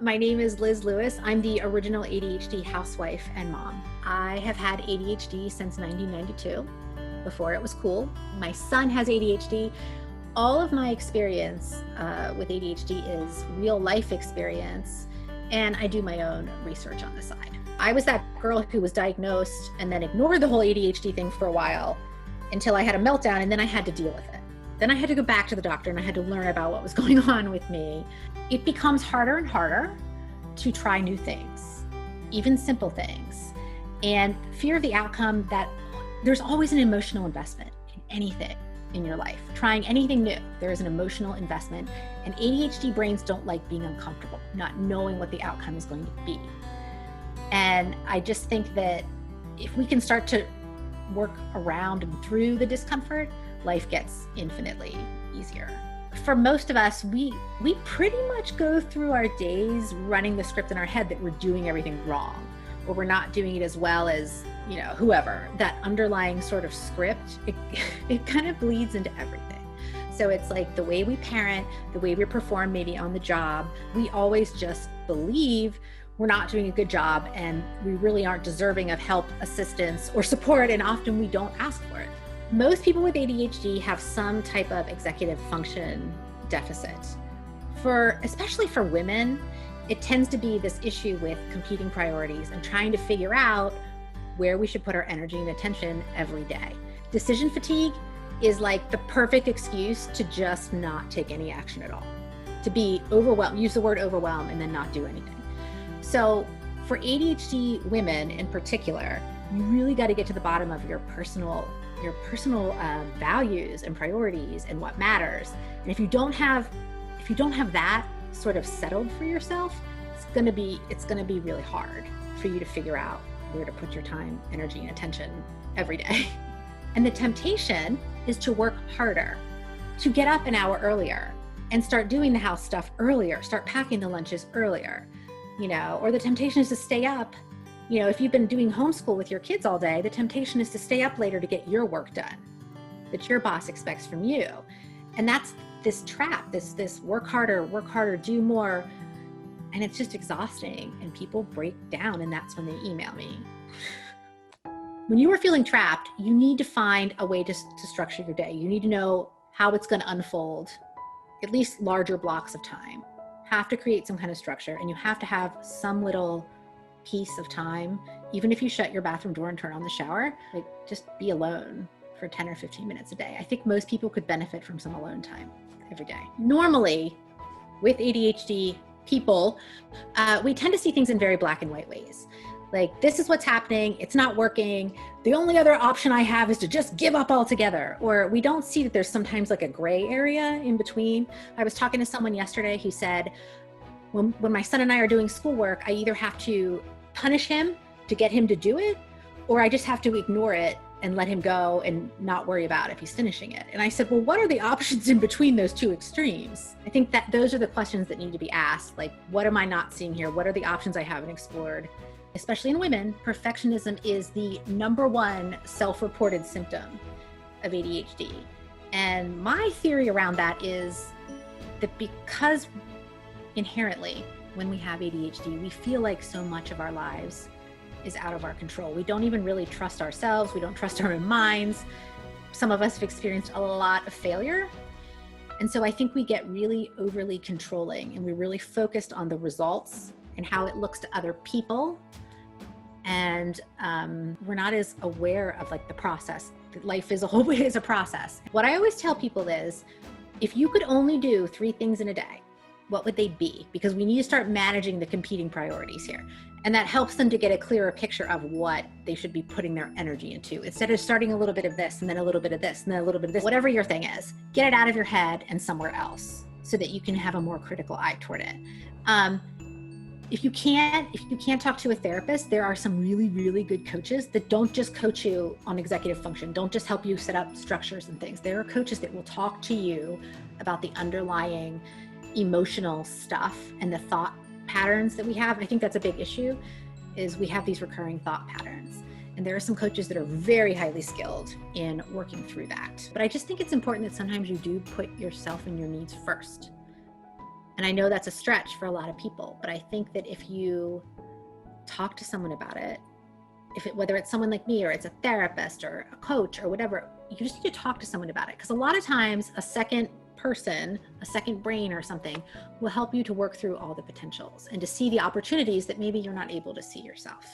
My name is Liz Lewis. I'm the original ADHD housewife and mom. I have had ADHD since 1992, before it was cool. My son has ADHD. All of my experience with ADHD is real life experience, and I do my own research on the side. I was that girl who was diagnosed and then ignored the whole ADHD thing for a while until I had a meltdown, and then I had to deal with it. Then I had to go back to the doctor and I had to learn about what was going on with me. It becomes harder and harder to try new things, even simple things. And fear of the outcome, that there's always an emotional investment in anything in your life. Trying anything new, there is an emotional investment. And ADHD brains don't like being uncomfortable, not knowing what the outcome is going to be. And I just think that if we can start to work around and through the discomfort, life gets infinitely easier. For most of us, we pretty much go through our days running the script in our head that we're doing everything wrong, or we're not doing it as well as, whoever. That underlying sort of script, it kind of bleeds into everything. So it's like the way we parent, the way we perform maybe on the job, we always just believe we're not doing a good job and we really aren't deserving of help, assistance, or support, and often we don't ask for it. Most people with ADHD have some type of executive function deficit. Especially for women, it tends to be this issue with competing priorities and trying to figure out where we should put our energy and attention every day. Decision fatigue is like the perfect excuse to just not take any action at all, to be overwhelmed, use the word overwhelm, and then not do anything. So for ADHD women in particular, you really got to get to the bottom of your personal values and priorities and what matters. And if you don't have that sort of settled for yourself, it's going to be really hard for you to figure out where to put your time, energy, and attention every day. And the temptation is to work harder, to get up an hour earlier and start doing the house stuff earlier, start packing the lunches earlier, or the temptation is to stay up. If you've been doing homeschool with your kids all day, the temptation is to stay up later to get your work done that your boss expects from you. And that's this trap, this work harder, do more. And it's just exhausting, and people break down, and that's when they email me. When you are feeling trapped, you need to find a way to structure your day. You need to know how it's going to unfold, at least larger blocks of time. Have to create some kind of structure, and you have to have some little piece of time, even if you shut your bathroom door and turn on the shower, like just be alone for 10 or 15 minutes a day. I think most people could benefit from some alone time every day. Normally, with ADHD people, we tend to see things in very black and white ways. Like, this is what's happening, it's not working, the only other option I have is to just give up altogether. Or we don't see that there's sometimes like a gray area in between. I was talking to someone yesterday who said, when my son and I are doing schoolwork, I either have to punish him to get him to do it, or I just have to ignore it and let him go and not worry about if he's finishing it. And I said, well, what are the options in between those two extremes? I think that those are the questions that need to be asked. Like, what am I not seeing here? What are the options I haven't explored? Especially in women, perfectionism is the #1 self-reported symptom of ADHD. And my theory around that is that because inherently, when we have ADHD, we feel like so much of our lives is out of our control. We don't even really trust ourselves. We don't trust our own minds. Some of us have experienced a lot of failure. And so I think we get really overly controlling, and we're really focused on the results and how it looks to other people. And we're not as aware of like the process. Life is a process. What I always tell people is, if you could only do 3 things in a day, what would they be? Because we need to start managing the competing priorities here. And that helps them to get a clearer picture of what they should be putting their energy into. Instead of starting a little bit of this and then a little bit of this and then a little bit of this, whatever your thing is, get it out of your head and somewhere else so that you can have a more critical eye toward it. If you can't talk to a therapist, there are some really, really good coaches that don't just coach you on executive function, don't just help you set up structures and things. There are coaches that will talk to you about the underlying emotional stuff and the thought patterns that we have. I think that's a big issue, is we have these recurring thought patterns. And there are some coaches that are very highly skilled in working through that. But I just think it's important that sometimes you do put yourself and your needs first. And I know that's a stretch for a lot of people, but I think that if you talk to someone about it, whether it's someone like me or it's a therapist or a coach or whatever, you just need to talk to someone about it. Because a lot of times a second person, a second brain or something will help you to work through all the potentials and to see the opportunities that maybe you're not able to see yourself.